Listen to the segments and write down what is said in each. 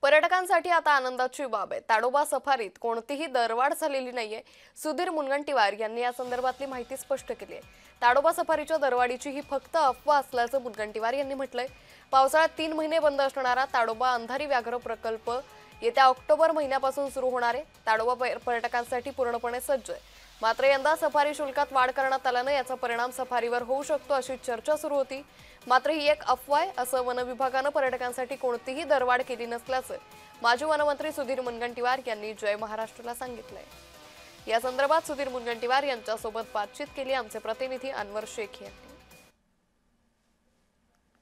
पर्यटकांसाठी आता आनंदाची बाब आहे। ताडोबा सफारीत कोणतीही दरवाढ झालेली नाहीये। सुधीर मुनगंटीवार यांनी या संदर्भातली माहिती स्पष्ट केली आहे। ताडोबा सफारीच्या दरवाढीची ही फक्त अफवा असल्याचं मुनगंटीवार यांनी म्हटलंय। पावसाळ्यात 3 महिने बंद असणारा ताडोबा अंधारी व्याघ्र प्रकल्प येत्या ऑक्टोबर महिन्यापासून सुरू होणार आहे। ताडोबा पर्यटकांसाठी पूर्णपणे सज्ज आहे। मात्र यंदा सफारी शुल्कात वाढ करण्यात आल्याने याचा परिणाम सफारीवर होऊ शकतो अशी चर्चा सुरू होती। मात्र ही एक अफवा आहे असं वन विभागानं पर्यटकांसाठी कोणतीही दरवाढ केली नसल्याचं माजी वनमंत्री सुधीर मुनगंटीवार यांनी जय महाराष्ट्रला सांगितलंय। या संदर्भात सुधीर मुनगंटीवार यांच्यासोबत बातचीत केली आमचे प्रतिनिधी अनवर शेख यांनी।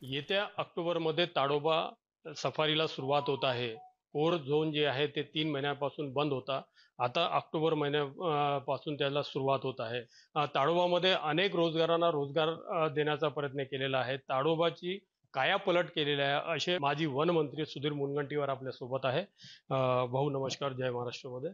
येत्या ऑक्टोबरमध्ये ताडोबा सफारीला सुरुवात होत आहे। कोर झोन जे आहे ते 3 महिन्यापासून बंद होता, आता ऑक्टोबर महिन्यापासून त्याला सुरुवात होत आहे। ताडोबामध्ये अनेक रोजगारांना रोजगार देण्याचा प्रयत्न केलेला आहे। ताडोबाची कायापलट केलेली आहे असे माजी वनमंत्री सुधीर मुनगंटीवार आपल्या सोबत आहे। भाऊ नमस्कार, जय महाराष्ट्रमध्ये।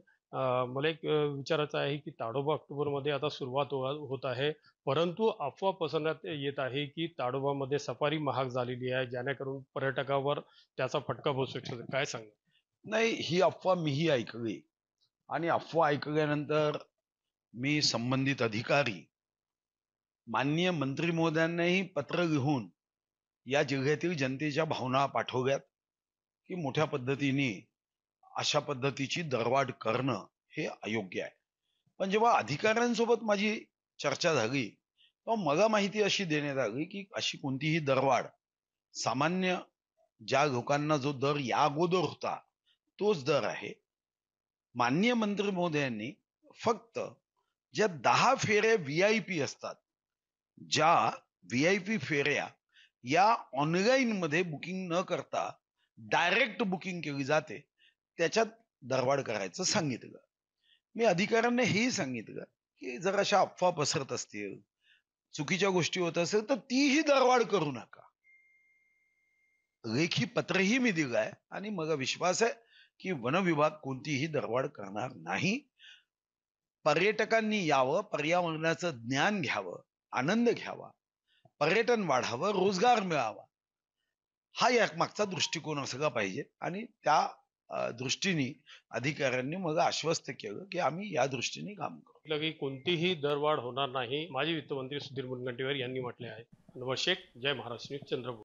मला एक विचारायचं आहे की ताडोबा ऑक्टोबरमध्ये आता सुरुवात होत आहे, परंतु अफवा पसरण्यात येत आहे की ताडोबामध्ये सफारी महाग झालेली आहे, जेणेकरून पर्यटकावर त्याचा फटका बसू शकतो। काय सांगा? नाही, ही अफवा मीही ऐकली आणि अफवा ऐकल्यानंतर मी संबंधित अधिकारी माननीय मंत्री महोदयांनाही पत्र लिहून या जिल्ह्यातील जनतेच्या भावना पाठवल्यात की मोठ्या पद्धतीने अशा पद्धतीची दरवाढ करणं हे अयोग्य आहे। पण जेव्हा अधिकाऱ्यांसोबत माझी चर्चा झाली तेव्हा मला माहिती अशी देण्यात आली की अशी कोणतीही दरवाढ, सामान्य ज्या लोकांना जो दर या अगोदर होता तोच दर आहे। माननीय मंत्री महोदयांनी फक्त ज्या 10 फेऱ्या VIP असतात, ज्या VIP फेऱ्या या ऑनलाईन मध्ये बुकिंग न करता डायरेक्ट बुकिंग केली जाते, त्याच्यात दरवाढ करायचं सांगितलं। मी अधिकाऱ्यांना हेही सांगितलं की जर अशा अफवा पसरत असतील, चुकीच्या गोष्टी होत असेल तर तीही दरवाढ करू नका। लेखी पत्रही मी दिलंय आणि मला विश्वास आहे की वन विभाग कोणतीही दरवाढ करणार नाही। पर्यटकांनी यावं, पर्यावरणाचं ज्ञान घ्यावं, आनंद घ्यावा, पर्यटन वाढावं, रोजगार मिळावा, हा या मागचा दृष्टिकोन असला पाहिजे। आणि त्या दृष्टीने अधिकाऱ्यांनी मला आश्वस्त केलं की आम्ही या दृष्टीने काम करू। म्हटलं की कोणतीही दरवाढ होणार नाही, माजी वित्तमंत्री सुधीर मुनगंटीवार यांनी म्हटले आहे। अनवर शेख, जय महाराष्ट्र न्यूज, चंद्रपूर।